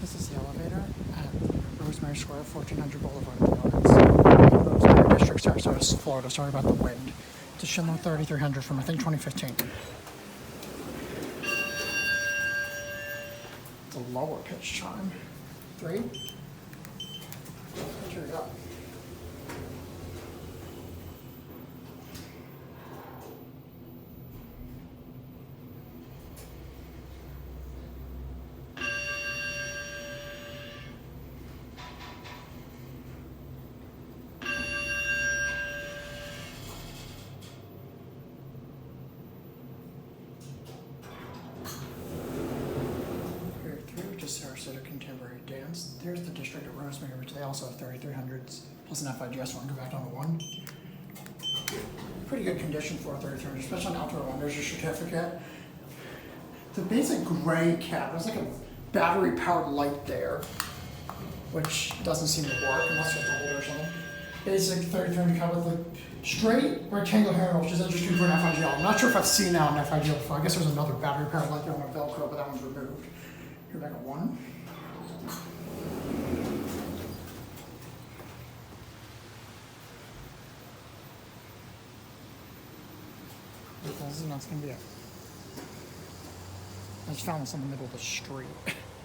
This is the elevator at Rosemary Square, 1400 Boulevard, Rosemary District, Sarasota, Florida. Sorry about the wind. It's a Schindler 3300 from, I think, 2015. It's a lower pitch chime. 3. Here we go. Sarasota Contemporary Dance. There's the district at Rosemary, which they also have 3300s, plus an FIGS one. Go back down to 1. Pretty good condition for a 3300, especially on outdoor one. There's your certificate. The basic gray cap, there's like a battery powered light there, which doesn't seem to work unless you have to hold it or something. Basic 3300 cap with like straight rectangular handle, which is interesting for an FIGL. I'm not sure if I've seen that on an FIGL before. I guess there's another battery powered light there on a Velcro, but that one's removed. Here back at 1. That's gonna be it. I just found this in the middle of the street.